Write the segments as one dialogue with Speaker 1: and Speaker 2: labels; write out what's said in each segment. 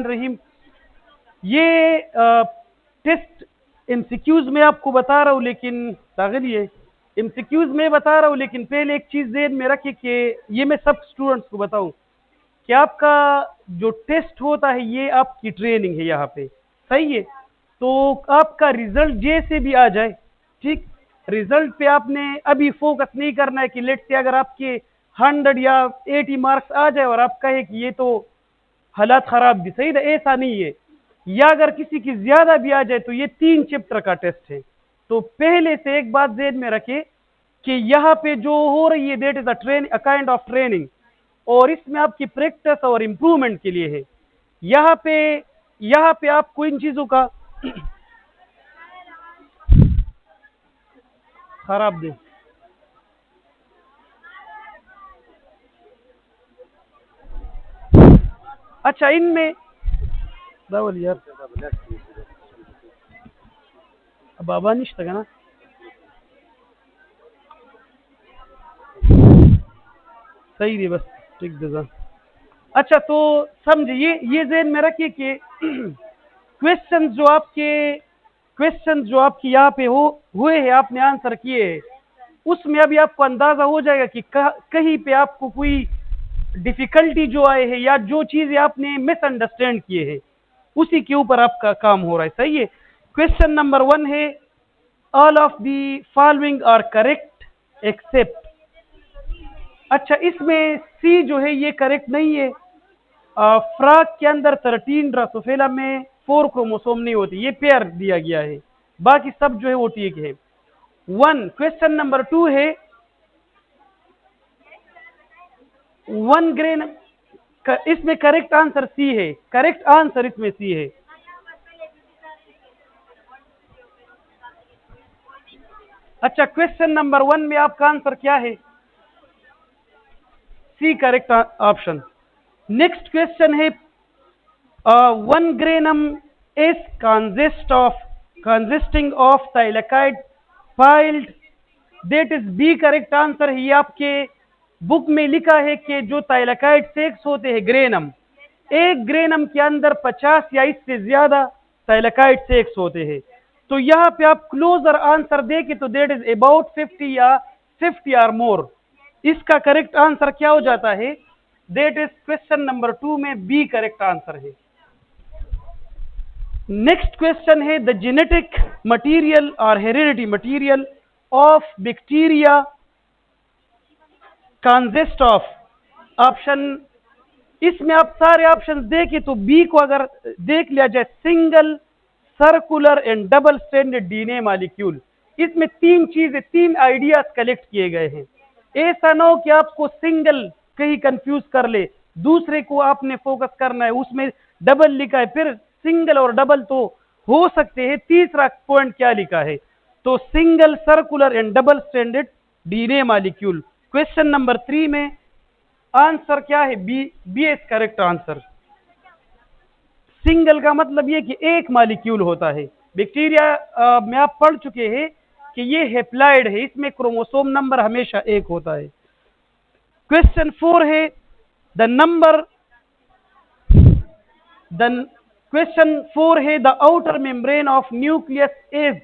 Speaker 1: रहीम। ये test MCQs में आपको बता रहा हूँ, लेकिन दाखिल ये एमसीक्यूज में बता रहा हूँ, लेकिन पहले एक चीज़ ध्यान में रखिए कि ये मैं सब स्टूडेंट्स को बताऊँ कि आपका जो टेस्ट होता है ये आपकी ट्रेनिंग है यहाँ पे, सही है। तो आपका रिजल्ट जैसे भी आ जाए, ठीक, रिजल्ट पे आपने अभी फोकस नहीं करना है कि लेट से अगर आपके 100 या 80 मार्क्स आ जाए और आप कहे कि ये तो हालात खराब भी, सही है, ऐसा नहीं है। या अगर किसी की ज्यादा भी आ जाए तो ये 3 चैप्टर का टेस्ट है। तो पहले से एक बात ध्यान में रखे कि यहाँ पे जो हो रही है that is a kind of training, और इसमें आपकी प्रैक्टिस और इम्प्रूवमेंट के लिए है। यहाँ पे आपको इन चीजों का खराब दे। अच्छा, इनमें दावल यार बाबा निश्ता का ना सही है, बस ठीक दे। अच्छा, तो समझिए, ये ज़हन में रखिए कि क्वेश्चन जो आपके यहाँ पे हुए हैं, आपने आंसर किए हैं, उसमें अभी आपको अंदाजा हो जाएगा कि कहीं पे आपको कोई डिफिकल्टी जो आए है या जो चीजें आपने मिसअंडरस्टैंड किए हैं, उसी के ऊपर आपका काम हो रहा है, सही है। क्वेश्चन नंबर 1 है, all of the following are correct except. अच्छा, इसमें सी जो है ये करेक्ट नहीं है। फ्रॉग के अंदर 13 ड्रोसोफिला में 4 क्रोमोसोम नहीं होती, ये पेयर दिया गया है, बाकी सब जो है वो ठीक है। 1 क्वेश्चन नंबर 2 है, 1 ग्रेन, इसमें करेक्ट आंसर सी है, करेक्ट आंसर इसमें सी है। अच्छा, क्वेश्चन नंबर 1 में आपका आंसर क्या है? C correct option. Next question है, 1 granum is consisting of thylakoid filed, that is B correct answer है। ये आपके बुक में लिखा है कि जो थाइलाकाइड सेक्स होते हैं ग्रेनम, एक ग्रेनम के अंदर 50 या इससे ज्यादा थाइलाकाइड सेक्स होते हैं। तो यहाँ पे आप क्लोजर आंसर देके तो दैट इज अबाउट 50 या 50 और मोर। इसका करेक्ट आंसर क्या हो जाता है? दैट इज क्वेश्चन नंबर 2 में बी करेक्ट आंसर है। नेक्स्ट क्वेश्चन है, द जेनेटिक मटीरियल और heredity material of bacteria consist of. Option, इसमें आप सारे ऑप्शन देखें तो बी को अगर देख लिया जाए, single, circular and double stranded DNA molecule. इसमें 3 चीजें, 3 आइडियाज कलेक्ट किए गए हैं। ऐसा ना हो कि आपको सिंगल कहीं कंफ्यूज कर ले, दूसरे को आपने फोकस करना है, उसमें डबल लिखा है, फिर सिंगल और डबल तो हो सकते हैं, तीसरा पॉइंट क्या लिखा है? तो single, circular and double stranded DNA molecule. Question number 3 में आंसर क्या है? B is correct answer. Single का मतलब ये कि एक मॉलिक्यूल होता है। बैक्टीरिया में आप पढ़ चुके हैं कि ये हेप्लाइड है, इसमें क्रोमोसोम नंबर हमेशा 1 होता है। क्वेश्चन 4 है, द नंबर, क्वेश्चन 4 है, the outer membrane of nucleus is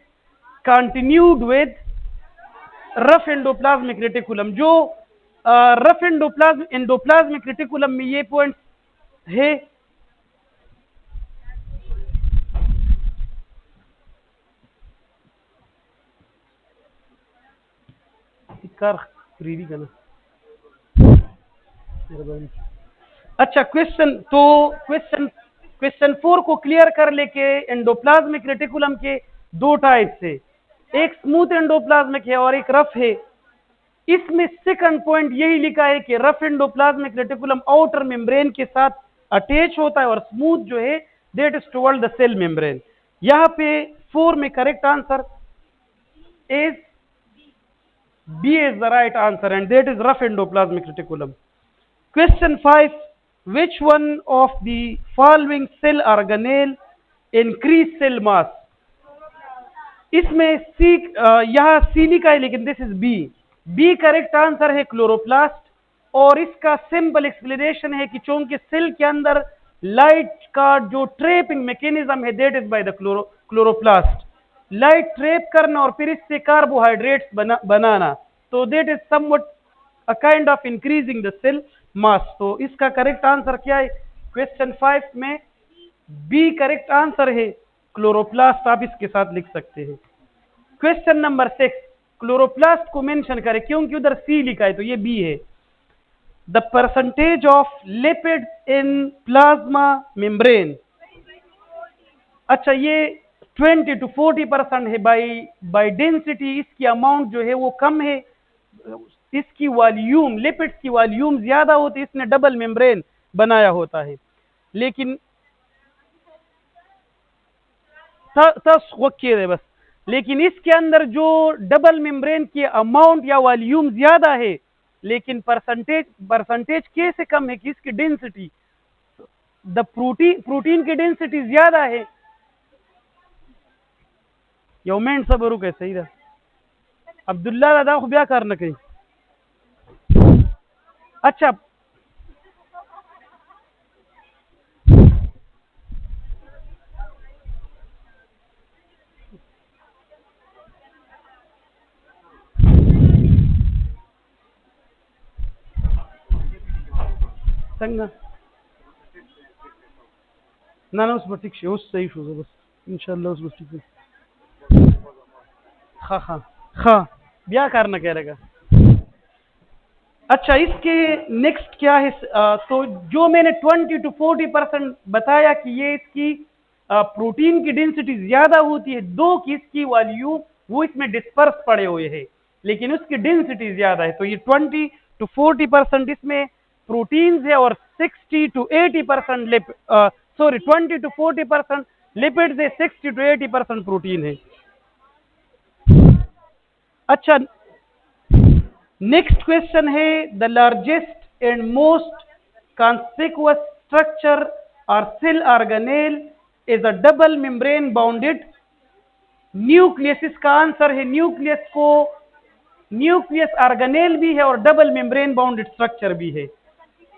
Speaker 1: continued with rough endoplasmic reticulum. जो रफ एंडोप्लाज्मिक रेटिकुलम में ये पॉइंट है, अच्छा क्वेश्चन 4 को क्लियर कर लेके, एंडोप्लाज्मिक रेटिकुलम के 2 टाइप्स है, एक स्मूथ एंडोप्लाज्मिक है और एक रफ है। इसमें सेकंड पॉइंट यही लिखा है कि rough endoplasmic reticulum outer membrane के साथ अटैच होता है और स्मूथ जो है that is toward the cell membrane. यहाँ पे 4 में correct answer is B is the right answer and that is rough endoplasmic reticulum. Question 5, which one of the following cell organelle increase cell mass? इसमें सी, यहाँ सी लिखा है लेकिन this is B correct answer है chloroplast. और इसका simple explanation है कि चूंकि सेल के अंदर लाइट का जो ट्रेपिंग मैकेनिज्म है that is by the chloroplast. Light trap करना और फिर इससे कार्बोहाइड्रेट्स बनाना, तो that is somewhat a kind of increasing the cell mass. तो इसका करेक्ट आंसर क्या है क्वेश्चन 5 में? बी करेक्ट आंसर है, क्लोरोप्लास्ट आप इसके साथ लिख सकते हैं। क्वेश्चन नंबर 6, क्लोरोप्लास्ट को मेंशन करें क्योंकि उधर सी लिखा है तो ये बी है। The percentage of lipid in plasma membrane. अच्छा, ये 20 to 40% है बाई डेंसिटी। इसकी अमाउंट जो है वो कम है, इसकी वॉल्यूम, लिपिड्स की वॉल्यूम ज्यादा होती है, इसने डबल मेम्ब्रेन बनाया होता है। लेकिन बस, लेकिन इसके अंदर जो डबल मेम्ब्रेन की अमाउंट या वॉल्यूम ज्यादा है, लेकिन परसेंटेज कैसे कम है कि इसकी डेंसिटी, द प्रोटीन की डेंसिटी ज्यादा है। यौमेंट सबरू कैसे ही अब्दुल्ला दादा को ब्याह करना कहीं। अच्छा, संगा ना ना उस बटिक से उस सही शो बस इंशाल्लाह उस बटिक हाँ हाँ हाँ ब्याह करना कह रहेगा। अच्छा, इसके नेक्स्ट क्या है? तो जो मैंने 20 to 40% बताया कि ये इसकी प्रोटीन की डेंसिटी ज्यादा होती है, दो की इसकी वॉल्यूम वो इसमें डिस्पर्स पड़े हुए हैं, लेकिन उसकी डेंसिटी ज्यादा है। तो ये 20 to 40% इसमें प्रोटीन्स है और 60 to 80% सॉरी 20 to 40% लिपिड्स है, 60 to 80% प्रोटीन है। अच्छा, नेक्स्ट क्वेश्चन है the largest and most conspicuous structure और cell organelle is a double membrane bounded nucleus. इसका आंसर है न्यूक्लियस को, न्यूक्लियस ऑर्गेनेल भी है और डबल मेम्ब्रेन बाउंडेड स्ट्रक्चर भी है।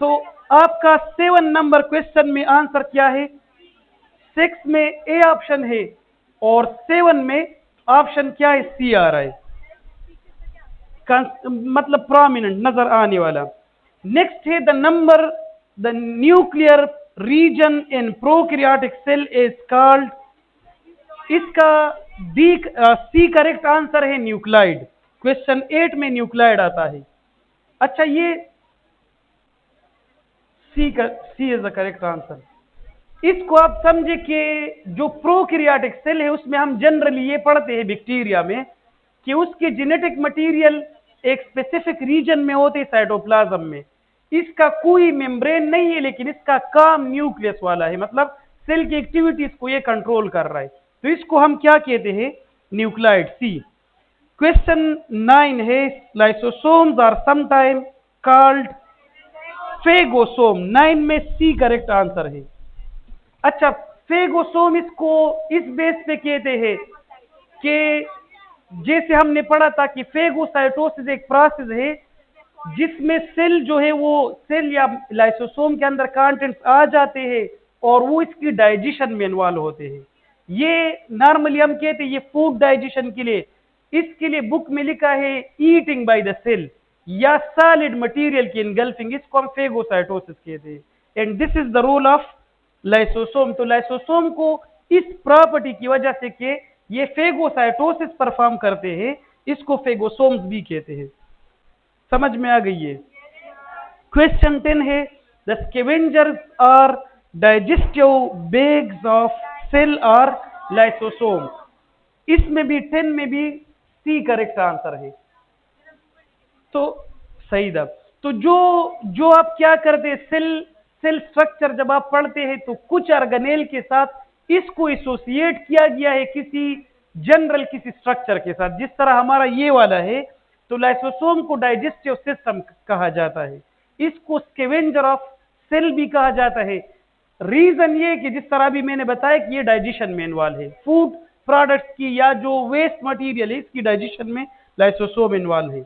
Speaker 1: तो आपका 7 नंबर क्वेश्चन में आंसर क्या है? 6 में ए ऑप्शन है और 7 में ऑप्शन क्या है? सी आ रहा है, मतलब प्रोमिनेंट नजर आने वाला। नेक्स्ट है the nuclear region in prokaryotic cell is called. इसका सी करेक्ट आंसर है न्यूक्लाइड। क्वेश्चन 8 में न्यूक्लाइड आता है। अच्छा, ये C is the correct answer. इसको आप समझे कि जो प्रोकैरियोटिक सेल है उसमें हम जनरली ये पढ़ते हैं बैक्टीरिया में कि उसके जेनेटिक मटेरियल एक स्पेसिफिक रीजन में होते हैं साइटोप्लाज्म में। इसका कोई मेम्ब्रेन नहीं है, लेकिन इसका काम न्यूक्लियस वाला है, मतलब सेल की एक्टिविटीज को ये कंट्रोल कर रहा है। तो इसको हम क्या कहते हैं? न्यूक्लाइड, सी। क्वेश्चन 9 है lysosomes are sometime called phagosome. 9 में सी करेक्ट आंसर है। अच्छा, फेगोसोम इसको इस बेस पे कहते हैं कि जैसे हमने पढ़ा था कि फेगोसाइटोसिस एक प्रोसेस है जिसमें सेल जो है वो सेल या लाइसोसोम के अंदर कंटेंट्स आ जाते हैं और वो इसकी डाइजेशन में इन्वॉल्व होते हैं। ये नॉर्मली हम कहते हैं ये फूड डाइजेशन के लिए, इसके लिए बुक में लिखा है ईटिंग बाय द सेल या सॉलिड मटेरियल की इनगल्फिंग, इसको हम फेगोसाइटोसिस कहते हैं। And this is the role of lysosome. तो लाइसोसोम को इस प्रॉपर्टी की वजह से कि ये फेगोसाइटोसिस परफॉर्म करते हैं, इसको फेगोसोम्स भी कहते हैं। समझ में आ गई है? क्वेश्चन 10 है the scavengers are digestive bags of cell और लाइसोसोम। इसमें भी 10 में भी सी करेक्ट आंसर है। तो सही था। तो जो जो आप क्या करते हैं, सेल स्ट्रक्चर जब आप पढ़ते हैं तो कुछ ऑर्गेनेल के साथ इसको एसोसिएट किया गया है किसी जनरल किसी स्ट्रक्चर के साथ, जिस तरह हमारा ये वाला है। तो लाइसोसोम को डाइजेस्टिव सिस्टम कहा जाता है, इसको स्कैवेंजर ऑफ सेल भी कहा जाता है। रीजन ये कि जिस तरह भी मैंने बताया कि ये डाइजेशन में इन्वॉल्व है, फूड प्रोडक्ट्स की या जो वेस्ट मटेरियल है इसकी डाइजेशन में लाइसोसोम इन्वॉल्व है।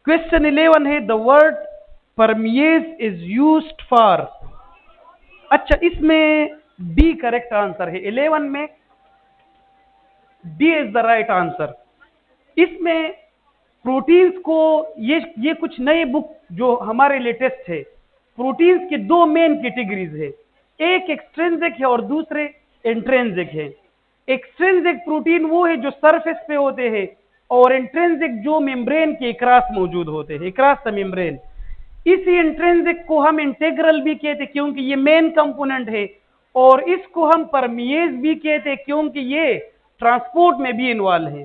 Speaker 1: क्वेश्चन 11 है the word परमिएज is used for. अच्छा, इसमें डी करेक्ट आंसर है। 11 में D is the right answer. इसमें प्रोटीन्स को, ये कुछ नए बुक जो हमारे लेटेस्ट है, प्रोटीन्स के दो मेन कैटेगरीज है, एक एक्सट्रिंसिक है और दूसरे इंट्रिंसिक है। एक्सट्रिंसिक प्रोटीन वो है जो सरफेस पे होते हैं, और इंट्रिंसिक जो मेम्ब्रेन के क्रॉस मौजूद होते हैं, क्रॉस द मेम्ब्रेन। इसी इंट्रिंसिक को हम इंटेग्रल भी कहते हैं क्योंकि ये मेन कंपोनेंट है, और इसको हम परमिएज भी कहते हैं क्योंकि ये ट्रांसपोर्ट में भी इन्वॉल्व है।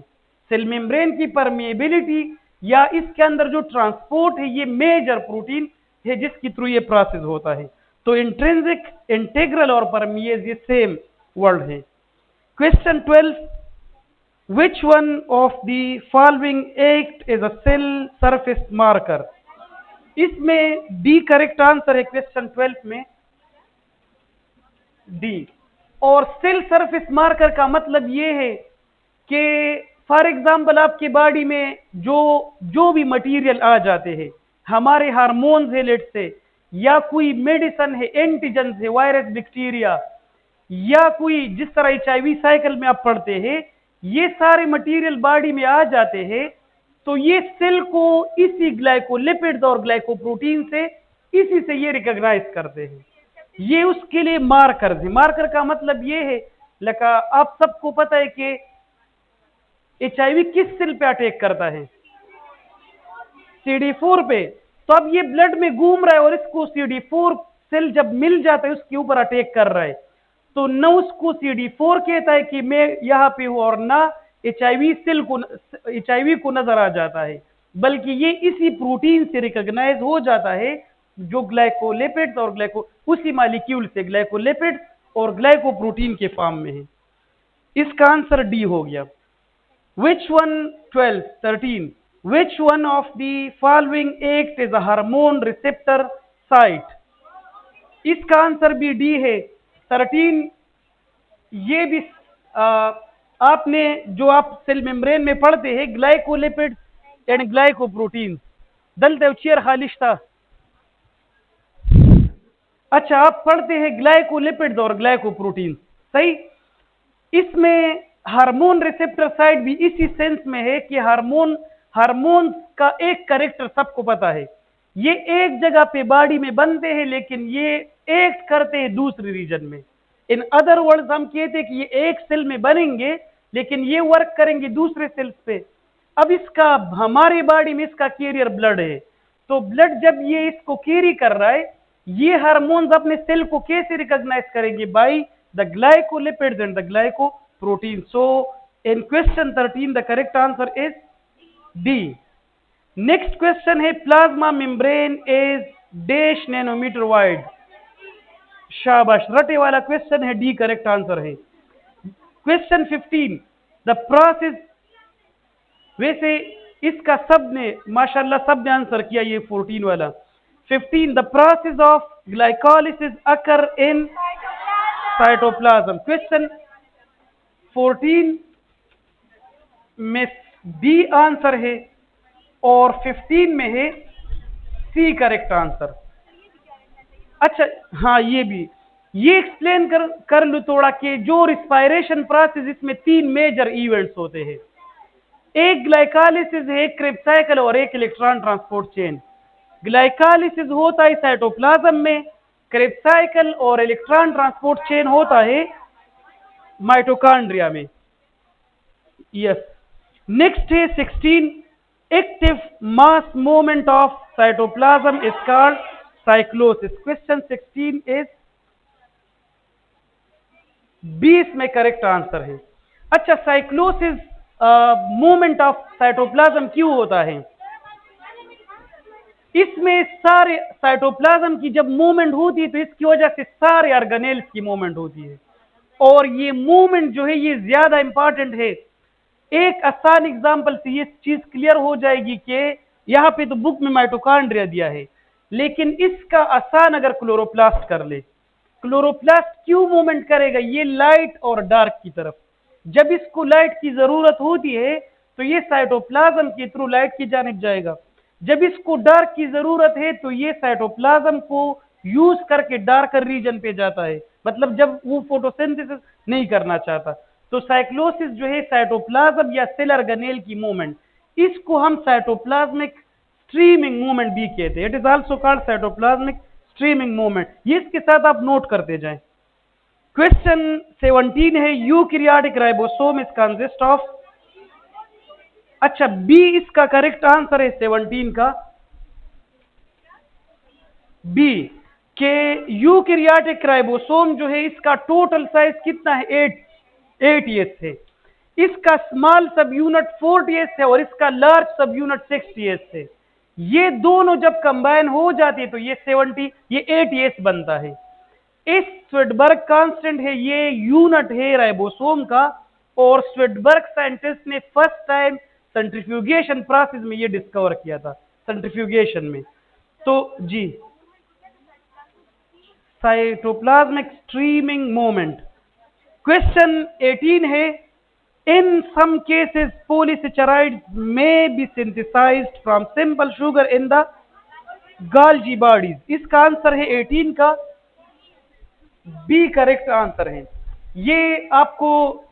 Speaker 1: सेल मेम्ब्रेन की परमिएबिलिटी या इसके अंदर जो ट्रांसपोर्ट है, ये मेजर प्रोटीन है जिसके थ्रू ये प्रोसेस होता है। तो इंट्रिंसिक, इंटेग्रल और परमिएज ये सेम वर्ड है। Question 12, which one of the following act as a cell surface marker? इसमें डी करेक्ट आंसर है क्वेश्चन 12 में, डी। और सेल सरफेस मार्कर का मतलब ये है कि फॉर एग्जांपल आपके बॉडी में जो भी मटेरियल आ जाते हैं, हमारे हार्मोन्स है लेट से, या कोई मेडिसिन है, एंटीजन है, वायरस, बैक्टीरिया, या कोई जिस तरह HIV साइकिल में आप पढ़ते हैं, ये सारे मटेरियल बॉडी में आ जाते हैं, तो ये सेल को इसी ग्लाइकोलिपिड्स और ग्लाइकोप्रोटीन से, इसी से ये रिकॉग्नाइज करते हैं। ये उसके लिए मार्कर है। मार्कर का मतलब ये है, लगा आप सबको पता है कि HIV किस सेल पे अटैक करता है? CD4 पे। तो अब ये ब्लड में घूम रहा है और इसको CD4 सेल जब मिल जाता है उसके ऊपर अटैक कर रहा है, तो न उसको CD4 कहता है कि मैं यहां पे हूं, और ना HIV सेल को, HIV को नजर आ जाता है, बल्कि ये इसी प्रोटीन से रिकॉग्नाइज हो जाता है जो ग्लाइकोलिपिड्स और उसी मॉलिक्यूल से ग्लाइकोलिपिड्स और ग्लाइकोप्रोटीन के फॉर्म में है। इसका आंसर डी हो गया। Which one, 12, 13, which one of the following act as a hormone receptor site? इसका आंसर भी डी है। 13 ये भी आपने जो आप सेल मेम्ब्रेन में पढ़ते हैं, ग्लाइकोलिपिड्स एंड ग्लाइकोप्रोटीन। दल देवचियर खालिश्ता। अच्छा, आप पढ़ते हैं ग्लाइकोलिपिड्स और ग्लाइकोप्रोटीन, सही। इसमें हार्मोन रिसेप्टर साइट भी इसी सेंस में है कि हार्मोन का एक कैरेक्टर सबको पता है, ये एक जगह पे बॉडी में बनते हैं लेकिन ये एक्ट करते हैं दूसरी रीजन में। इन अदर वर्ड्स हम कहते हैं कि ये एक सेल में बनेंगे लेकिन ये वर्क करेंगे दूसरे सेल्स पे। अब इसका, हमारे बॉडी में इसका कैरियर ब्लड है, तो ब्लड जब ये इसको कैरी कर रहा है, ये हार्मोन्स अपने सेल को कैसे रिकॉग्नाइज करेंगे? By the glycolipids and the glycoprotein. So in question 13 the correct answer is D. Next question है, plasma membrane is dash nanometre wide. शाबाश, रटे वाला क्वेश्चन है, डी करेक्ट आंसर है। क्वेश्चन 15, द प्रोसेस, वैसे इसका सब ने माशाल्लाह सब ने आंसर किया, ये 14 वाला। 15, the process of glycolysis occur in cytoplasm. Question 14 में डी आंसर है और 15 में है सी करेक्ट आंसर। अच्छा हाँ, ये भी ये एक्सप्लेन कर लूँ थोड़ा कि जो रिस्पायरेशन प्रोसेस, इसमें 3 मेजर इवेंट्स होते हैं। एक ग्लाइकोलिसिस है, एक क्रेब्स साइकिल और एक इलेक्ट्रॉन ट्रांसपोर्ट चेन। ग्लाइकोलिसिस होता है साइटोप्लाज्म में, क्रेब्स साइकिल और इलेक्ट्रॉन ट्रांसपोर्ट चेन होता है माइटोकॉन्ड्रिया में। यस। नेक्स्ट है 16, active mass movement of cytoplasm is called cyclosis. Question 16 is 20 में करेक्ट आंसर है। अच्छा, साइक्लोसिस मूवमेंट ऑफ साइटोप्लाज्म क्यों होता है? इसमें सारे साइटोप्लाज्म की जब मूवमेंट होती है तो इसकी वजह से सारे ऑर्गेनेल्स की मूवमेंट होती है, और ये मूवमेंट जो है ये ज्यादा इंपॉर्टेंट है। एक आसान एग्जांपल से ये चीज क्लियर हो जाएगी कि यहाँ पे तो बुक में माइटोकॉन्ड्रिया दिया है, लेकिन इसका आसान अगर क्लोरोप्लास्ट कर ले, क्लोरोप्लास्ट क्यों मूवमेंट करेगा? ये लाइट और डार्क की तरफ, जब इसको लाइट की जरूरत होती है तो ये साइटोप्लाज्म के थ्रू लाइट की जानिब जाएगा, जब इसको डार्क की जरूरत है तो ये साइटोप्लाज्म को यूज करके डार्कर रीजन पे जाता है, मतलब जब वो फोटोसिंथेसिस नहीं करना चाहता। तो साइक्लोसिस जो है साइटोप्लाज्म या सेल ऑर्गेनेल की मूवमेंट, इसको हम साइटोप्लाज्मिक स्ट्रीमिंग मूवमेंट भी कहते हैं। It is also called cytoplasmic streaming movement. ये इसके साथ आप नोट करते जाएं। क्वेश्चन 17 है eukaryotic ribosome is consist of. अच्छा, बी इसका करेक्ट आंसर है 17 का, बी के यूकैरियोटिक राइबोसोम जो है इसका टोटल साइज कितना है, 8 है। इसका स्मॉल सब यूनिट 40 है और इसका लार्ज सब यूनिट 60 है। ये दोनों जब कंबाइन हो जाती है तो ये 70 ये 8 बनता है। इस स्वीडबर्ग कांस्टेंट है, ये यूनिट है राइबोसोम का, और स्वीडबर्ग साइंटिस्ट ने फर्स्ट टाइम सेंट्रीफ्यूगेशन प्रोसेस में ये डिस्कवर किया था, सेंट्रीफ्यूगेशन में। तो जी, साइटोप्लाज्मिक स्ट्रीमिंग मोमेंट। क्वेश्चन 18 है in some cases polysaccharides may be synthesised from simple sugar in the Golgi bodies. इसका आंसर है 18 का, बी करेक्ट आंसर है। ये आपको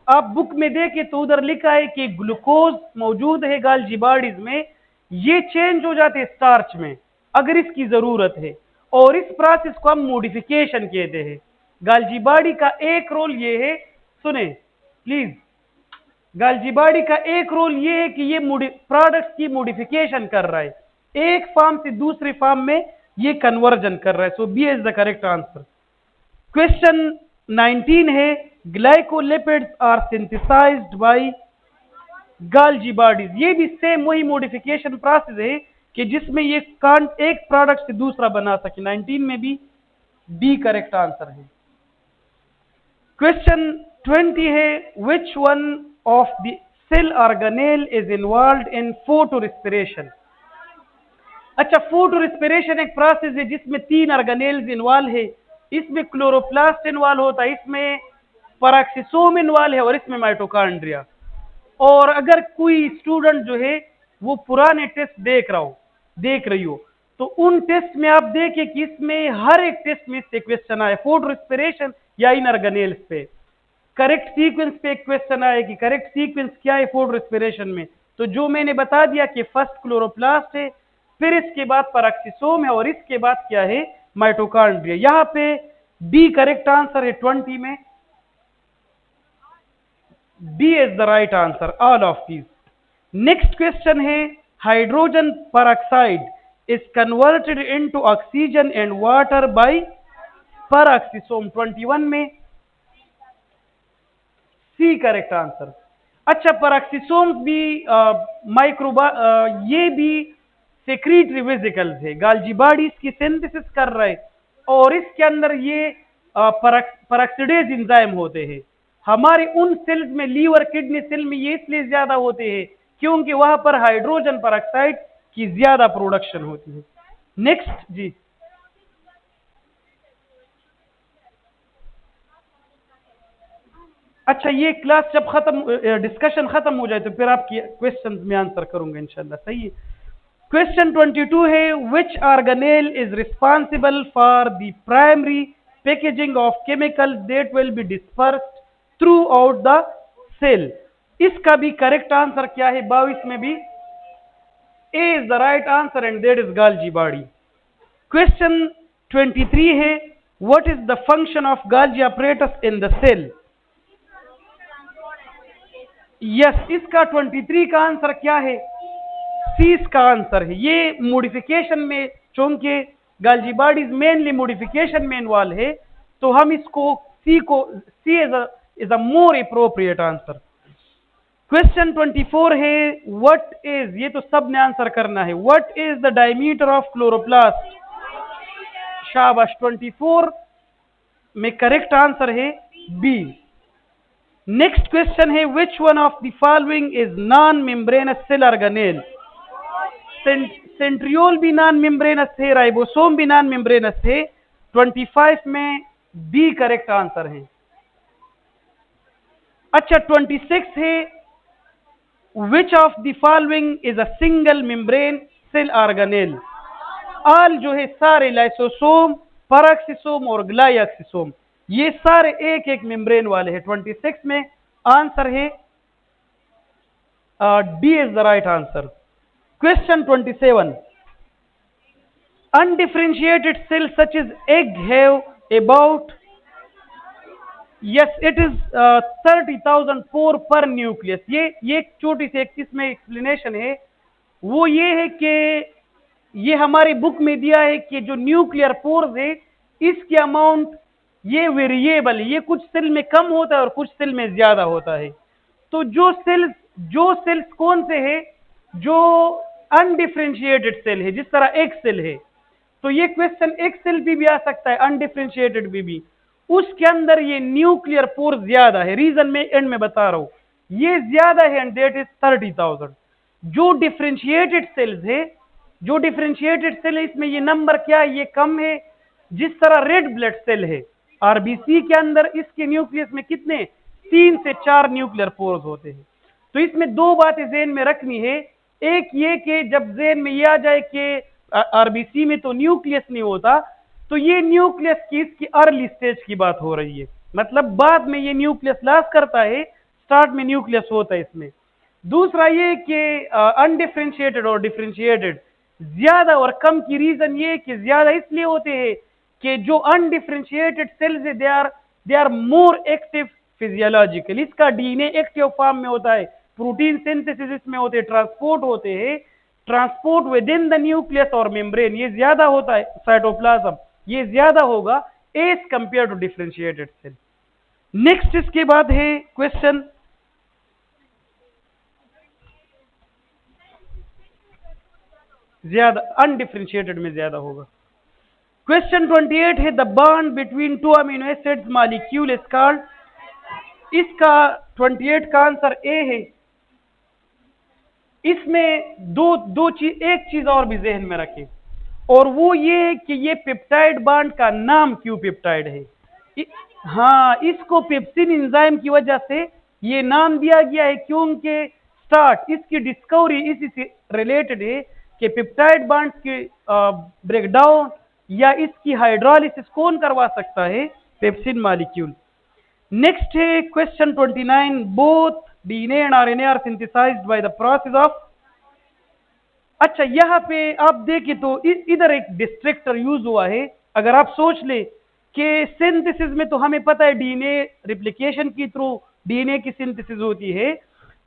Speaker 1: आप बुक में देखे तो उधर लिखा है कि ग्लूकोज मौजूद है गोल्गी बॉडीज में, ये चेंज हो जाते हैं स्टार्च में अगर इसकी जरूरत है, और इस प्रोसेस को हम मॉडिफिकेशन कहते हैं। गोल्गी बॉडी का एक रोल ये है, सुने प्लीज, गोल्गी बॉडी का एक रोल ये है कि ये प्रोडक्ट्स की मॉडिफिकेशन कर रहा है, एक फॉर्म से दूसरे फॉर्म में ये कन्वर्जन कर रहा है। So B is the correct answer. Question 19 है glycolipids are synthesized by Golgi bodies. ये भी सेम वही मॉडिफिकेशन प्रोसेस है कि जिसमें ये एक प्रोडक्ट से दूसरा बना सके। 19 में भी बी करेक्ट आंसर है। क्वेश्चन 20 है which one of the cell organelle is involved in photo respiration. अच्छा, फोटो रेस्पिरेशन एक प्रोसेस है जिसमें 3 ऑर्गेनेल्स इन्वॉल्व है। इसमें क्लोरोप्लास्ट इन्वॉल्व होता है, इसमें पैराक्सिसोम इन्वॉल्व है और इसमें माइटोकॉन्ड्रिया। और अगर कोई स्टूडेंट जो है वो पुराने टेस्ट देख रही हो तो उन टेस्ट में आप देखें कि इसमें हर एक टेस्ट में से क्वेश्चन आए फोटो रेस्पिरेशन या इन ऑर्गेनेल्स पे, करेक्ट सीक्वेंस पे एक क्वेश्चन आए कि करेक्ट सीक्वेंस क्या है फोटो रेस्पिरेशन में। तो जो मैंने बता दिया कि फर्स्ट क्लोरोप्लास्ट है, फिर इसके बाद पैराक्सिसोम है और इसके बाद क्या है, माइटोकॉन्ड्रिया। यहां पे बी करेक्ट आंसर है 20 में, B is the right answer all of these. Next question है hydrogen peroxide is converted into oxygen and water by peroxisome. 21 में सी करेक्ट आंसर। अच्छा, पैराक्सिसोम्स भी ये भी सेक्रीटरी वेसिकल्स है, गोल्गी बॉडीज की सिंथेसिस कर रहे हैं और इसके अंदर ये पेरोक्सिडेज एंजाइम होते हैं। हमारे उन सेल्स में, लीवर किडनी सेल में ये इसलिए ज्यादा होते हैं क्योंकि वहां पर हाइड्रोजन पेरोक्साइड की ज्यादा प्रोडक्शन होती है। नेक्स्ट जी, अच्छा ये क्लास जब डिस्कशन खत्म हो जाए तो फिर आपकी क्वेश्चंस में आंसर करूंगा इंशाल्लाह। सही है। क्वेश्चन 22 है which organelle is responsible for the primary packaging of chemical that will be dispersed throughout the cell. इसका भी करेक्ट आंसर क्या है 22 में भी, A is the right answer and that is Golgi body. Question 23 है what is the function of Golgi apparatus in the cell. Yes, इसका 23 का answer क्या है, सी इसका आंसर है। ये मॉडिफिकेशन में, चूंकि गोल्गी बॉडीज मेनली मॉडिफिकेशन में इन्वॉल्व है तो हम इसको C is a more appropriate answer. Question 24 है व्हाट इज, ये तो सब ने आंसर करना है, what is the diameter of chloroplast. शाबाश, 24 में करेक्ट आंसर है बी। नेक्स्ट क्वेश्चन है which one of the following is non membranous cell organelle. Centriole भी नॉन मेम्ब्रेनस है, राइबोसोम भी नॉन मेम्ब्रेनस है। 25 में बी करेक्ट आंसर है। अच्छा, 26 है which of the following is a single membrane cell organelle. All जो है सारे, लाइसोसोम, पैराक्सिसोम और ग्लाइक्सिसोम, ये सारे एक एक मेम्ब्रेन वाले हैं। 26 में आंसर है D is the right answer. Question 27, undifferentiated cells such as egg have about, yes it is 30,000 pore per nucleus। ये एक छोटी सी एक इसमें एक्सप्लेनेशन है, वो ये है कि ये हमारी बुक में दिया है कि जो न्यूक्लियर पोर्स है इसकी अमाउंट ये वेरिएबल है, ये कुछ सेल में कम होता है और कुछ सेल में ज्यादा होता है। तो जो सेल्स कौन से है, जो अनडिफरेंशिएटेड सेल है, जिस तरह एक सेल है, तो ये क्वेश्चन एक सेल भी आ सकता है, अनडिफरेंशिएटेड भी उसके अंदर ये न्यूक्लियर पोर ज्यादा है। रीजन में एंड में बता रहा हूं, ये ज्यादा है एंड दैट इज 30,000। जो डिफरेंशिएटेड सेल्स है, जो डिफरेंशिएटेड सेल है इसमें ये नंबर क्या है, ये कम है। जिस तरह रेड ब्लड सेल है आरबीसी के अंदर, इसके न्यूक्लियस में कितने 3 से 4 न्यूक्लियर पोर्स होते हैं। तो इसमें दो बातें ज़हन में रखनी है, एक ये कि जब ज़हन में ये आ जाए कि आरबीसी में तो न्यूक्लियस नहीं होता, तो ये न्यूक्लियस की इसकी अर्ली स्टेज की बात हो रही है, मतलब बाद में ये न्यूक्लियस लॉस करता है, स्टार्ट में न्यूक्लियस होता है इसमें। दूसरा ये कि अनडिफरेंशिएटेड और डिफरेंशिएटेड ज्यादा और कम की रीजन ये कि ज्यादा इसलिए होते हैं कि जो अनडिफरेंशिएटेड सेल्स है they are more active physiological. इसका डीएनए एक्टिव फॉर्म में होता है, प्रोटीन सिंथेसिस इसमें होते हैं, ट्रांसपोर्ट होते हैं, transport within the nucleus और मेम्ब्रेन ये ज्यादा होता है, साइटोप्लाज्म ये ज्यादा होगा as compare to differentiated cell. Next इसके बाद है क्वेश्चन ज्यादा अनडिफरेंशिएटेड में ज्यादा होगा। क्वेश्चन 28 है the bond between two amino acids molecule is called, इसका 28 का आंसर ए है। इसमें दो चीज, एक चीज और भी जहन में रखें और वो ये है कि ये पेप्टाइड बॉन्ड का नाम क्यों पेप्टाइड है। हाँ, इसको पेप्सिन एंजाइम की वजह से ये नाम दिया गया है, क्योंकि स्टार्ट इसकी डिस्कवरी इसी से रिलेटेड है कि पेप्टाइड बॉन्ड की ब्रेकडाउन या इसकी हाइड्रोलिसिस कौन करवा सकता है, पेप्सिन मॉलिक्यूल। नेक्स्ट है question 29, both DNA and RNA are synthesized by the process of. अच्छा, यहाँ पे आप देखें तो इधर एक डिस्ट्रक्टर यूज हुआ है। अगर आप सोच ले कि सिंथेसिस में तो हमें पता है डीएनए रिप्लिकेशन के थ्रू डीएनए की सिंथेसिस होती है,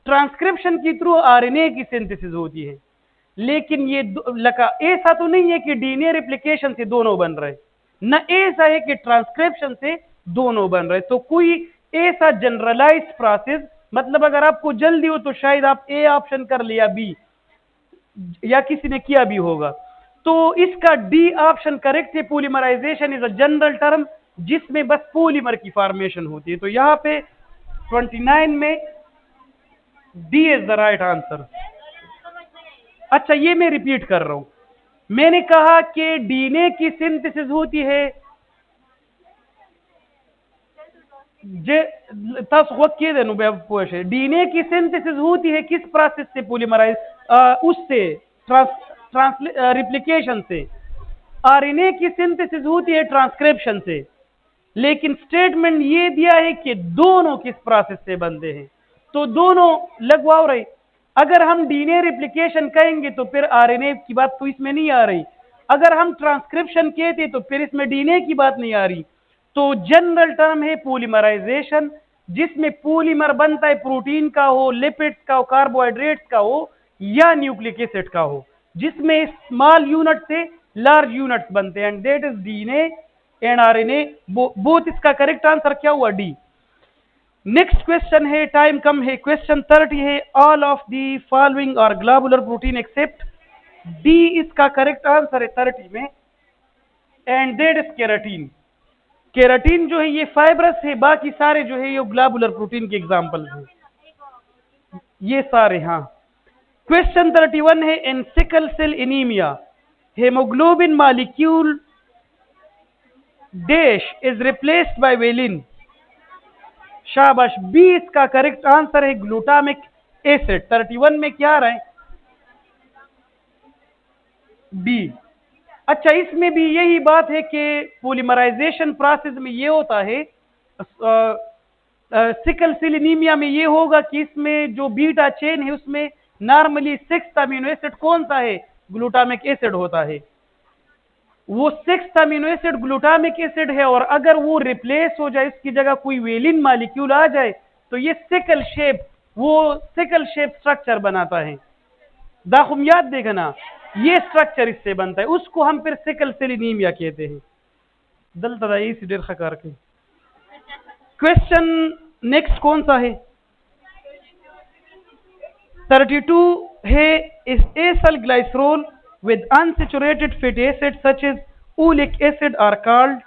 Speaker 1: ट्रांसक्रिप्शन के थ्रू आरएनए की सिंथेसिस होती है, लेकिन ये लगा ऐसा तो नहीं है कि डीएनए रिप्लिकेशन से दोनों बन रहे, न ऐसा है कि ट्रांसक्रिप्शन से दोनों बन रहे। तो कोई ऐसा जनरलाइज्ड प्रोसेस, मतलब अगर आपको जल्दी हो तो शायद आप ए ऑप्शन कर लिया, बी या किसी ने किया भी होगा, तो इसका डी ऑप्शन करेक्ट है। Polymerization is a general term जिसमें बस पॉलीमर की फॉर्मेशन होती है। तो यहां पे 29 में D is the right answer. अच्छा, ये मैं रिपीट कर रहा हूं, मैंने कहा कि डीएनए की सिंथेसिस होती है डीएनए की सिंथेसिस होती है किस प्रोसेस से, पॉलीमराइज उससे रिप्लिकेशन से। आरएनए की सिंथेसिस होती है ट्रांसक्रिप्शन से, लेकिन स्टेटमेंट ये दिया है कि दोनों किस प्रोसेस से बनते हैं, तो दोनों लगवाओ रहे। अगर हम डीएनए रिप्लिकेशन कहेंगे तो फिर आरएनए की बात तो इसमें नहीं आ रही, अगर हम ट्रांसक्रिप्शन कहते तो फिर इसमें डीएनए की बात नहीं आ रही। तो जनरल टर्म है पॉलीमराइजेशन, जिसमें पॉलीमर बनता है प्रोटीन का हो, लिपिड्स का हो, कार्बोहाइड्रेट्स का हो या न्यूक्लिक एसिड का हो, जिसमें स्मॉल यूनिट से लार्ज यूनिट्स बनते हैं, and that is DNA and RNA both. इसका करेक्ट आंसर क्या हुआ, डी। नेक्स्ट क्वेश्चन है, टाइम कम है, क्वेश्चन 30 है, all of the following are globular protein except, D इसका करेक्ट आंसर है 30 में, and that is keratin. Keratin जो है ये फाइब्रस है, बाकी सारे जो है ये ग्लोबुलर प्रोटीन के एग्जांपल्स हैं ये सारे। हाँ, क्वेश्चन 31 है, in sickle cell anaemia haemoglobin molecule dash is replaced by valine. शाबाश, बी इसका करेक्ट आंसर है ग्लूटामिक एसिड। 31 में क्या आ रहा है, बी। अच्छा, इसमें भी यही बात है कि पोलीमराइजेशन प्रोसेस में ये होता है, सिकल सेल एनीमिया में ये होगा कि इसमें जो बीटा चेन है उसमें नॉर्मली 6th अमीनो एसिड कौन सा है? ग्लूटामिक एसिड होता है। वो 6th amino acid glutamic acid है, और अगर वो रिप्लेस हो जाए, इसकी जगह कोई वेलिन मॉलिक्यूल आ जाए, तो ये सिकल शेप स्ट्रक्चर बनाता है। दाखुम याद देखना, ये स्ट्रक्चर इससे बनता है, उसको हम फिर सिकल सेल एनीमिया कहते हैं। दल तदाई सिडर खकार के क्वेश्चन नेक्स्ट कौन सा है? 32 है, इस acyl glycerol with unsaturated fatty acids such as oleic acid are called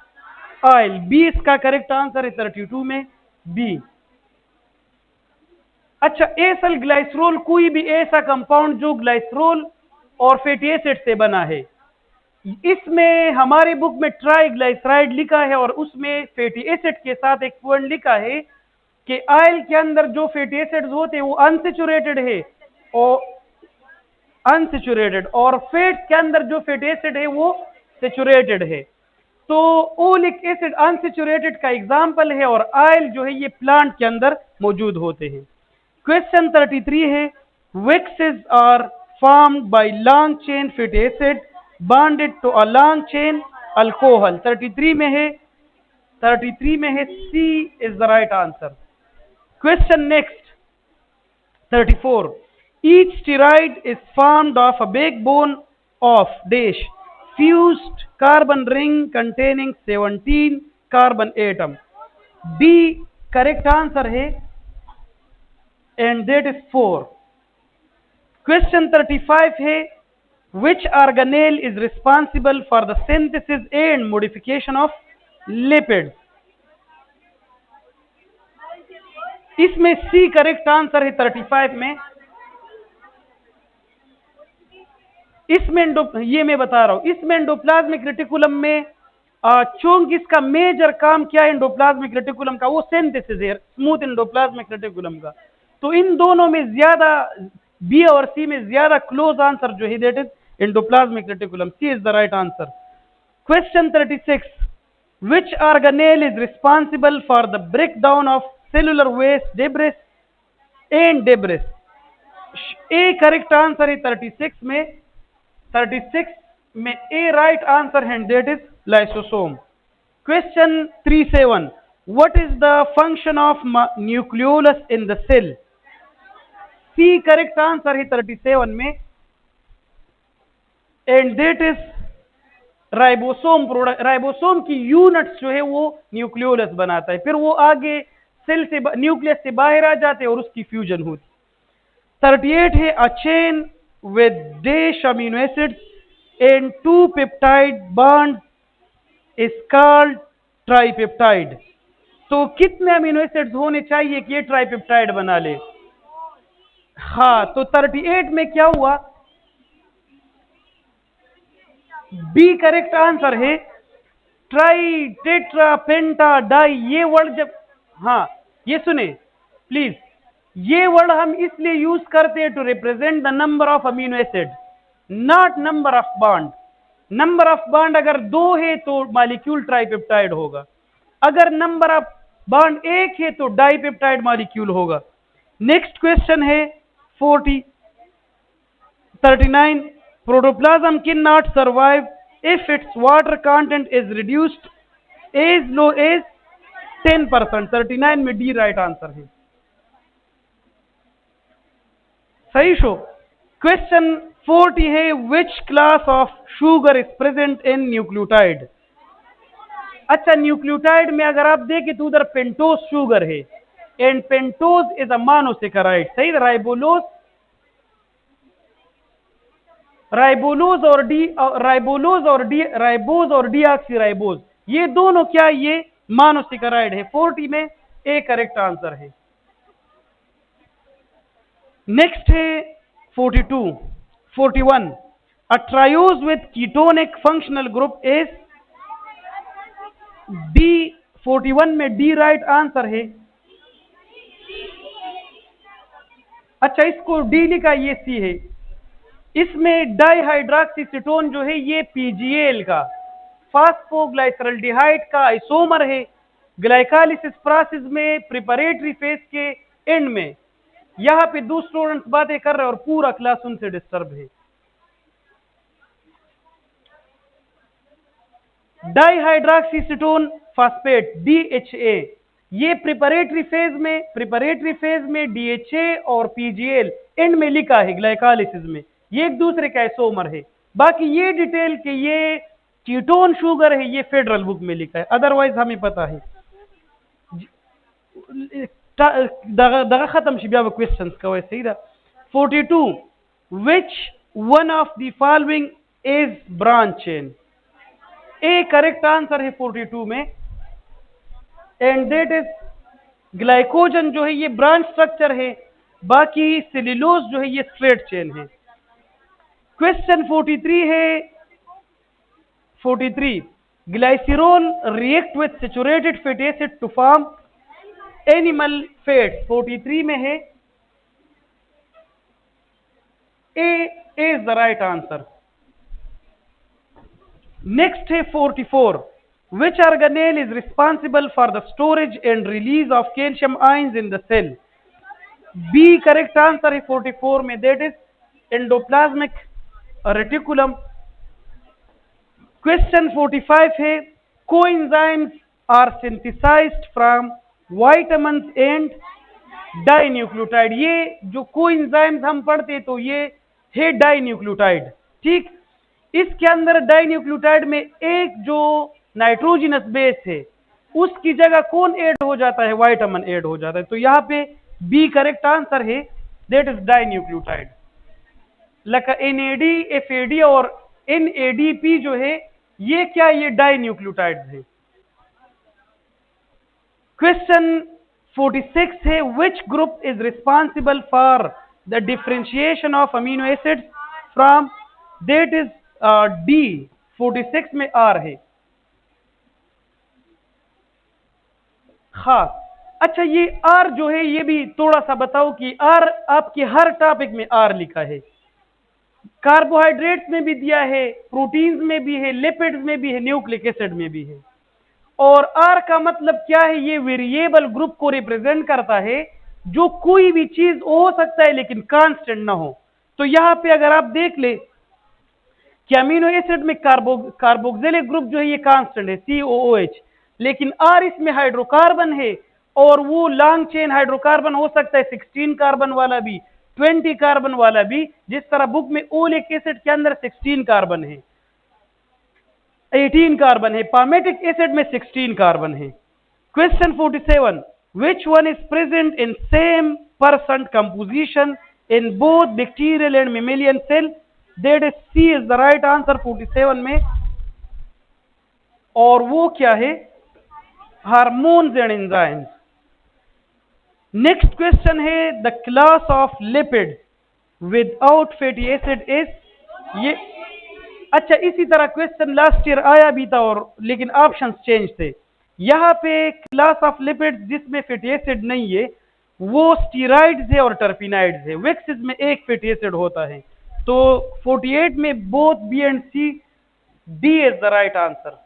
Speaker 1: oil। B इसका करेक्ट आंसर है 32 में बी। अच्छा, एसल ग्लाइसरोल कोई भी ऐसा कंपाउंड जो ग्लाइसरोल और फैटी एसिड से बना है। इसमें हमारे बुक में ट्राइग्लाइसराइड लिखा है, और उसमें फैटी एसिड के साथ एक पॉइंट लिखा है कि ऑयल के अंदर जो फैटी एसिड्स होते हैं वो अनसेचुरेटेड है, और फैट्स के अंदर जो फैटी एसिड है वो सेचुरेटेड है। तो ओलिक एसिड अनसेचुरेटेड का एग्जाम्पल है, और ऑयल जो है ये प्लांट के अंदर मौजूद होते हैं। क्वेश्चन 33 है, waxes are formed by long chain fatty acid bonded to a long chain alcohol. 33 में है C is the right answer. Question next 34, each steroid is formed of a backbone of dash fused carbon ring containing 17 carbon atom। B correct answer है, and that is 4। Question 35 है, which organelle is responsible for the synthesis and modification of lipids। इसमें C correct answer है 35 में। इसमें ये मैं बता रहा हूं, इसमें एंडोप्लाज्मिक रेटिकुलम में चूंकि इसका मेजर काम क्या है एंडोप्लाज्मिक रेटिकुलम का, वो सिंथेसिस है स्मूथ एंडोप्लाज्मिक रेटिकुलम का। तो इन दोनों में ज्यादा, बी और सी में ज्यादा क्लोज आंसर जो है that is endoplasmic reticulum. C is the right answer. Question 36, which organelle is responsible for the breakdown of cellular waste debris and debris. A correct answer है 36 में ए राइट आंसर है, that is lysosome. Question 37, what is the function of nucleolus in the cell. C correct answer है 37 में, and that is ribosome. Product ribosome की units जो है वो nucleolus बनाता है, फिर वो आगे सेल से न्यूक्लियस से बाहर आ जाते हैं और उसकी फ्यूजन होती। 38 है, a chain with dash amino acids and 2 peptide bond is called tripeptide। तो कितने अमीनो एसिड्स होने चाहिए कि ये ट्राइपेप्टाइड बना ले? हाँ, तो 38 में क्या हुआ? बी करेक्ट आंसर है। ट्राई, टेट्रा, पेंटा, डाई, ये वर्ड जब, हाँ ये सुने प्लीज, ये वर्ड हम इसलिए यूज करते हैं to represent the number of amino acid, not number of bond. Number of bond अगर 2 है तो मॉलिक्यूल ट्राइपेप्टाइड होगा, अगर नंबर ऑफ बॉन्ड 1 है तो डाइपेप्टाइड मॉलिक्यूल होगा। नेक्स्ट क्वेश्चन है 39, protoplasm can not survive if its water content is reduced as low as 10%। 39 में डी राइट आंसर है। सही शो। क्वेश्चन 40 है, which class of sugar is present in nucleotide. अच्छा, nucleotide में अगर आप देखें तो उधर पेंटोज शुगर है, and pentose is a monosaccharide. सही, राइबोलोज और डीऑक्सीराइबोज, ये दोनों क्या, ये मोनोसेकेराइड है। 40 में ए करेक्ट आंसर है। नेक्स्ट है 41, a triose with ketonic functional group is. D 41 में डी राइट आंसर है। अच्छा, इसको डी लिखा, ये सी है। इसमें डाईहाइड्रॉक्सीसीटोन जो है ये पीजीएल का फास्फोग्लाइसरल्डिहाइड का आइसोमर है। ग्लाइकोलाइसिस प्रोसेस में प्रिपरेटरी फेज के एंड में, यहां पे दो स्टूडेंट्स बातें कर रहे हैं और पूरा क्लास उनसे डिस्टर्ब है। डाईहाइड्रॉक्सीसीटोन फास्फेट डीएचए, ये प्रिपरेटरी फेज में डीएचए और पीजीएल एंड में लिखा है ग्लाइकोलाइसिस में, ये एक दूसरे का आइसोमर है। बाकी ये डिटेल के ये कीटोन शुगर है, ये फेडरल बुक में लिखा है, अदरवाइज हमें पता है। दगा खत्म शिबिया क्वेश्चंस का वैसे ही 42 which one of the following is branch chain? A correct answer है 42 में, एंड दैट इज ग्लाइकोजन जो है ये ब्रांच स्ट्रक्चर है, बाकी सेल्यूलोज जो है ये स्ट्रेट चेन है। क्वेश्चन 43 है 43 glycerol react with saturated fatty acid to form animal fat. 43 में है A is the right answer. Next है 44 which organelle is responsible for the storage and release of calcium ions in the cell? B correct answer है 44 में, that is endoplasmic reticulum। Question 45 है coenzymes are synthesized from vitamins and dinucleotide। ये जो coenzymes हम पढ़ते तो ये है डाइन्यूक्लियोटाइड, ठीक। इसके अंदर डाइन्यूक्लियोटाइड में एक जो नाइट्रोजिनस बेस है उसकी जगह कौन ऐड हो जाता है? विटामिन ऐड हो जाता है। तो यहाँ पे बी करेक्ट आंसर है, दैट इज डाइन्यूक्लियोटाइड। लका एनएडी एफएडी और एनएडीपी जो है ये क्या, ये डाइन्यूक्लियोटाइड है। क्वेश्चन 46 है which group is responsible for the differentiation of amino acids from, that is D. 46 में आर है। हाँ अच्छा, ये आर जो है ये भी थोड़ा सा बताओ कि आर आपके हर टॉपिक में आर लिखा है, कार्बोहाइड्रेट्स में भी दिया है, प्रोटीन्स में भी है, लिपिड्स में भी है, न्यूक्लिक एसिड में भी है। और आर का मतलब क्या है? ये वेरिएबल ग्रुप को रिप्रेजेंट करता है जो कोई भी चीज हो सकता है लेकिन कांस्टेंट ना हो। तो यहां पे अगर आप देख ले कि अमीनो एसिड में कार्बोक्सिलिक ग्रुप जो है ये कांस्टेंट है COOH, लेकिन आर इसमें हाइड्रोकार्बन है और वो लॉन्ग चेन हाइड्रोकार्बन हो सकता है 16 कार्बन वाला भी, 20 कार्बन वाला भी। जिस तरह बुक में ओलिक एसिड के अंदर 16 कार्बन है, 18 कार्बन है, पामेटिक एसिड में 16 कार्बन है। Question 47 which one is present in same percent composition in both bacterial and mammalian cell, that is C is the right answer 47 में। और वो क्या है? Hormones and enzymes. Next question है the class of lipid without fatty acid is, ये अच्छा इसी तरह क्वेश्चन लास्ट ईयर आया भी था और लेकिन ऑप्शंस चेंज थे। यहां पे क्लास ऑफ लिपिड्स जिसमें फैटी एसिड नहीं है वो स्टीरॉइड्स है और टर्पिनाइड्स है। वैक्सीज में एक फैटी एसिड होता है। तो 48 में both B and C, D is the right answer.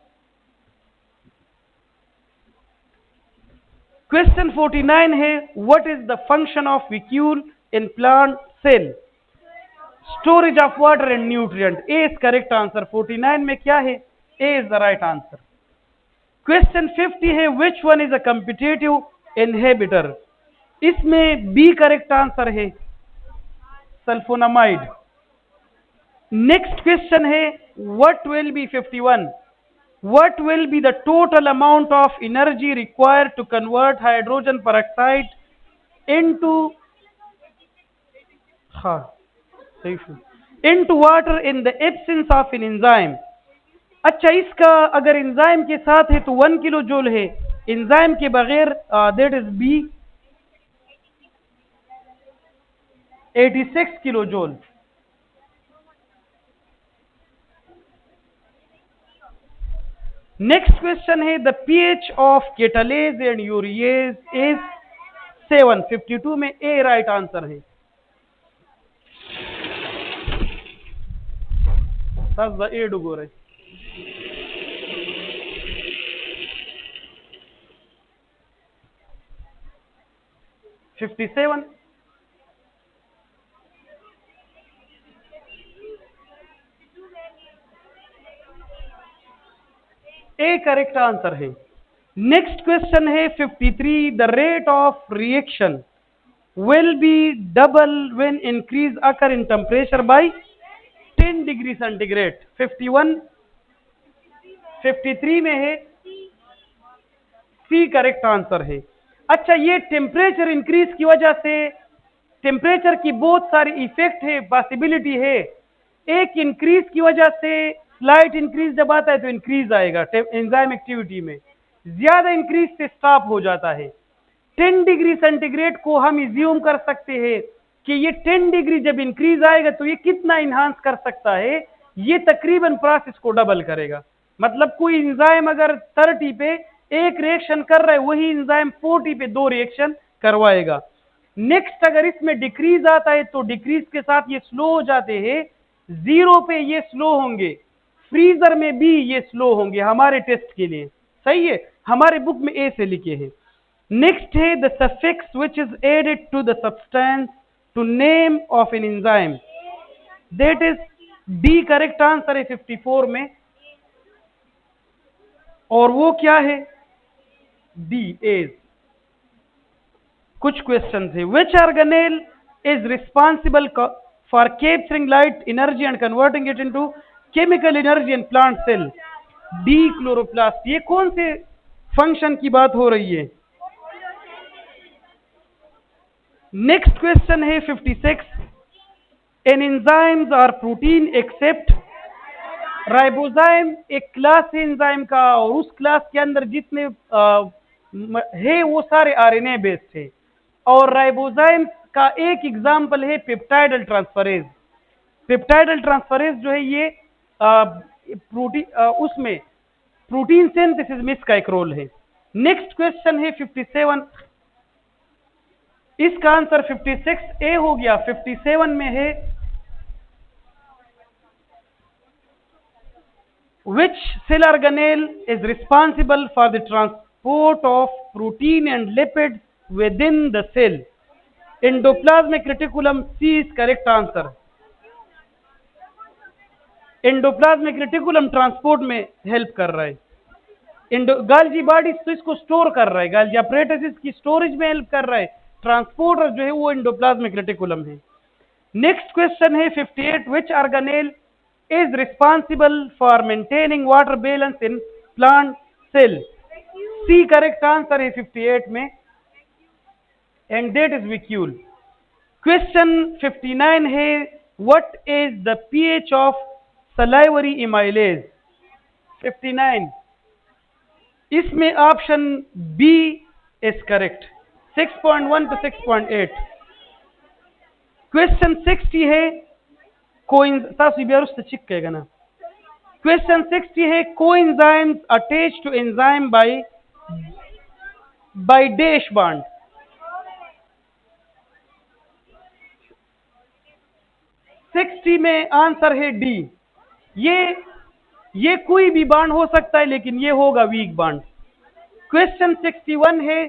Speaker 1: Question 49 है what is the function of vacuole in plant cell? Storage of water and nutrient. A is correct answer. 49 में क्या है? A is the right answer. Question 50 है which one is a competitive inhibitor? इसमें B correct answer है, sulphonamide. Next question है what will be 51 what will be the total amount of energy required to convert hydrogen peroxide into water in the absence of an enzyme? अच्छा इसका अगर enzyme के साथ है तो 1 kilo joule है, एंजाइम के बगैर that is B 86 kilo joule. Next question है the pH of catalase and urease is 7। 52 में ए राइट आंसर है। साजा एडू गोरे 57 ए करेक्ट आंसर है। नेक्स्ट क्वेश्चन है 53, the rate of reaction will be double when increase occur in temperature by 10 degree centigrade. 51 53 में है, C correct answer है। अच्छा, ये temperature increase की वजह से टेम्परेचर की बहुत सारी इफेक्ट है, पॉसिबिलिटी है। एक इंक्रीज की वजह से स्लाइट इंक्रीज जब आता है तो इंक्रीज आएगा एंजाइम एक्टिविटी में, ज्यादा इंक्रीज से स्टॉप हो जाता है। 10 डिग्री सेंटीग्रेड को हम इज्यूम कर सकते हैं कि ये 10 डिग्री जब इंक्रीज आएगा तो ये कितना इनहांस कर सकता है, ये तकरीबन प्रोसेस को डबल करेगा। मतलब कोई एंजाइम अगर 30 पे एक रिएक्शन कर रहा है, वही एंजाइम 40 पे 2 रिएक्शन करवाएगा। नेक्स्ट, अगर इसमें डिक्रीज आता है तो डिक्रीज के साथ ये स्लो हो जाते हैं, 0 पे ये स्लो होंगे, फ्रीजर में भी ये स्लो होंगे हमारे टेस्ट के लिए। सही है, हमारे बुक में ए से लिखे हैं। नेक्स्ट है the suffix which is added to the substance to name of an enzyme, that is D correct answer है 54 में। और वो क्या है? D as. कुछ क्वेश्चन थे, which organelle is responsible for capturing light energy and converting it into chemical energy in plant cell? D chloroplast. ये कौन से फंक्शन की बात हो रही है? नेक्स्ट क्वेश्चन है 56, an enzymes are protein except ribozyme. एक क्लास है एंजाइम का, और उस क्लास के अंदर जितने है वो सारे आरएनए बेस्ड है। और राइबोजाइम का एक एग्जाम्पल है पेप्टाइडल ट्रांसफरेज। पेप्टाइडल ट्रांसफरेज जो है ये उसमें प्रोटीन सिंथेसिस में इसका एक रोल है। नेक्स्ट क्वेश्चन है 57, इसका आंसर 56 ए हो गया। 57 में है, which cell organelle is responsible for the transport of protein and lipids within the cell? Endoplasmic reticulum, C is correct answer। Endoplasmic reticulum transport में हेल्प कर रहा है। गाल्जी बॉडी तो इसको स्टोर कर रहा है, गाल्जी अपरेटस इसकी स्टोरेज में हेल्प कर रहा है। ट्रांसपोर्टर जो है वो एंडोप्लाज्मिक रेटिकुलम है। नेक्स्ट क्वेश्चन है 58, which organelle is responsible for maintaining water balance in plant cell? C correct answer है 58 में, and that is vacuole. Question 59 है, what is the pH of salivary amylase? 59, इसमें option B is correct, 6.1 to 6.8। Question 60 है, question 60 है, coenzymes attach to enzyme by dash bond. 60 में answer है D. ये कोई भी बॉन्ड हो सकता है, लेकिन ये होगा वीक बॉन्ड। क्वेश्चन 61 है,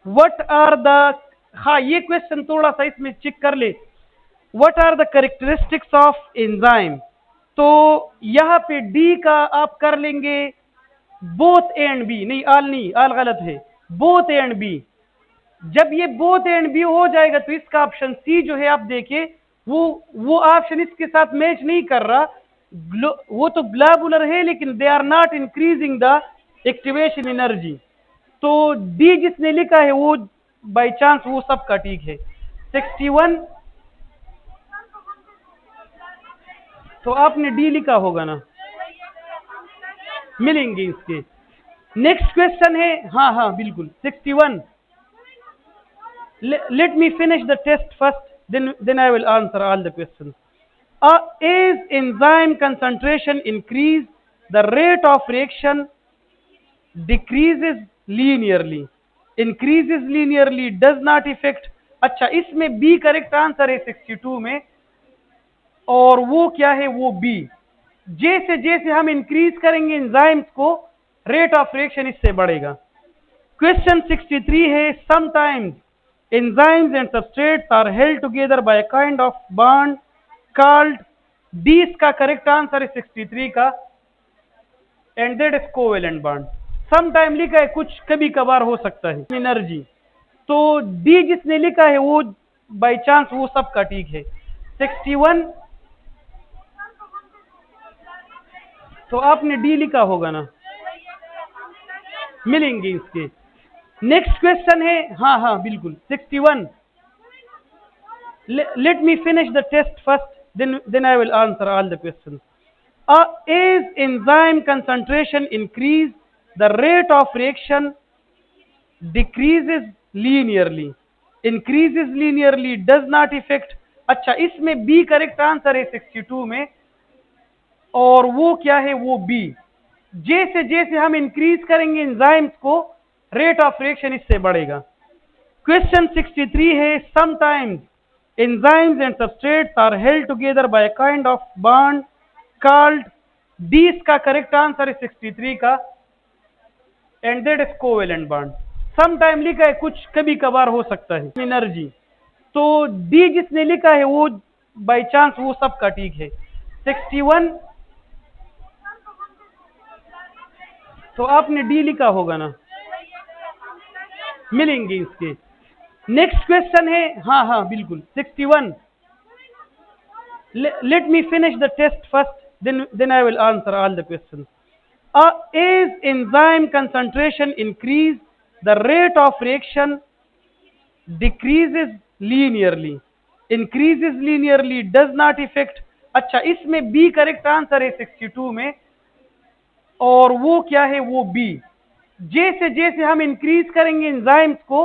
Speaker 1: व्हाट आर द, हाँ ये क्वेश्चन थोड़ा सा इसमें चेक कर ले, what are the characteristics of enzyme? तो यहां पे डी का आप कर लेंगे बोथ ए एंड बी, नहीं आल गलत है, बोथ ए एंड बी। जब ये बोथ ए एंड बी हो जाएगा तो इसका ऑप्शन सी जो है आप देखिए, वो ऑप्शन इसके साथ मैच नहीं कर रहा। वो तो ग्लोबुलर है, लेकिन they are not increasing the activation energy. तो डी जिसने लिखा है वो बाय चांस वो सबका ठीक है। 61, तो आपने डी लिखा होगा ना, मिलेंगे इसके। नेक्स्ट क्वेश्चन है, हाँ बिल्कुल 61। Let me finish the test first, then I will answer all the questions. As enzyme concentration increase, the rate of reaction decreases linearly, increases linearly, does not affect। अच्छा, इसमें बी करेक्ट आंसर है 62 में, और वो क्या है? वो B. जैसे जैसे हम इंक्रीज करेंगे एंजाइम्स को, रेट ऑफ रिएक्शन इससे बढ़ेगा। क्वेश्चन 63 है, sometimes enzymes and substrates are held together by a kind of bond called, D इसका करेक्ट आंसर है 63 का, and that is covalent bond. Some time लिखा है, कुछ कभी कभार हो सकता है, एनर्जी। तो डी जिसने लिखा है वो बाय चांस वो सबका ठीक है। 61, तो आपने डी लिखा होगा ना, मिलेंगे इसके। नेक्स्ट क्वेश्चन है, हाँ हाँ बिल्कुल 61। Let me finish the test first, then I will answer all the questions. As enzyme concentration increase, the rate of reaction decreases linearly. Increases linearly does not affect। अच्छा, इसमें बी करेक्ट आंसर है 62 में, और वो क्या है, वो B. जैसे जैसे हम इंक्रीज करेंगे एंजाइम्स को, रेट ऑफ रिएक्शन इससे बढ़ेगा। क्वेश्चन 63 है, sometimes enzymes and substrates are held together by a kind of bond called, D इसका करेक्ट आंसर है 63 का, and that is covalent bond। sometime लिखा है, कुछ कभी कभार हो सकता है, एनर्जी। तो D जिसने लिखा है वो बाय चांस वो सबका ठीक है। 61, तो आपने डी लिखा होगा ना, मिलेंगे इसके। नेक्स्ट क्वेश्चन है, हाँ हाँ बिल्कुल 61। Let me finish the test first, then I will answer all the questions. As enzyme concentration increase, the rate of reaction decreases linearly. Increases linearly does not affect। अच्छा, इसमें बी करेक्ट आंसर है 62 में, और वो क्या है, वो B. जैसे जैसे हम इंक्रीज करेंगे एंजाइम्स को,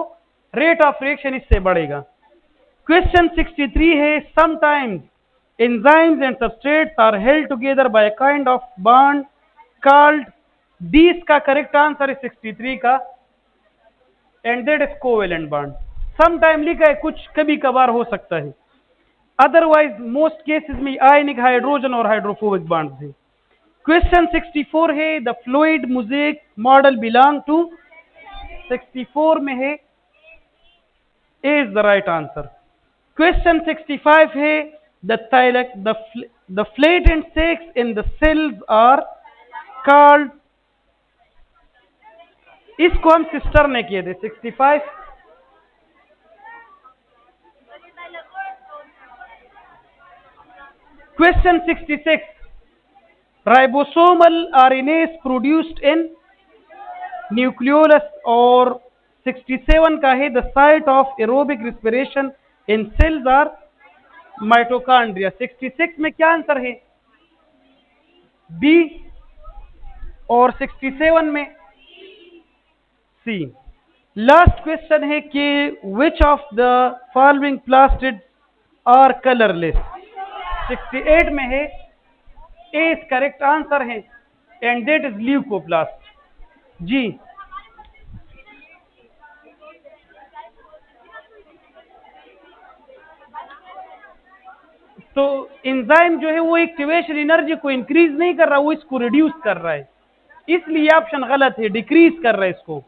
Speaker 1: रेट ऑफ रिएक्शन इससे बढ़ेगा। क्वेश्चन 63 है, sometimes enzymes and substrates are held together by a kind of bond called, D इसका करेक्ट आंसर है 63 का, and that is covalent bond. Some time लिखा है, कुछ कभी कभार हो सकता है, अदरवाइज मोस्ट केसेस में आयनिक हाइड्रोजन और हाइड्रोफोबिक बॉन्ड्स है। क्वेश्चन 64 है, the fluid mosaic model belong to, 64 में है, A is the right answer. Question 65 है, the flatent sacs in the cells are called, इसको हम सिस्टर ने किए थे 65। Question 66, ribosomal RNAs produced in nucleolus, और 67 का है, the site of aerobic respiration in cells are mitochondria. 66 में क्या आंसर है, बी, और 67 में सी। लास्ट क्वेश्चन है कि which of the following plastid are colourless. 68 में है, ए इज करेक्ट आंसर है, एंड दैट इज ल्यूकोप्लास्ट। जी, तो एंजाइम जो है वो एक्टिवेशन एनर्जी को इंक्रीज नहीं कर रहा, वो इसको रिड्यूस कर रहा है, इसलिए ऑप्शन गलत है, डिक्रीज कर रहा है इसको।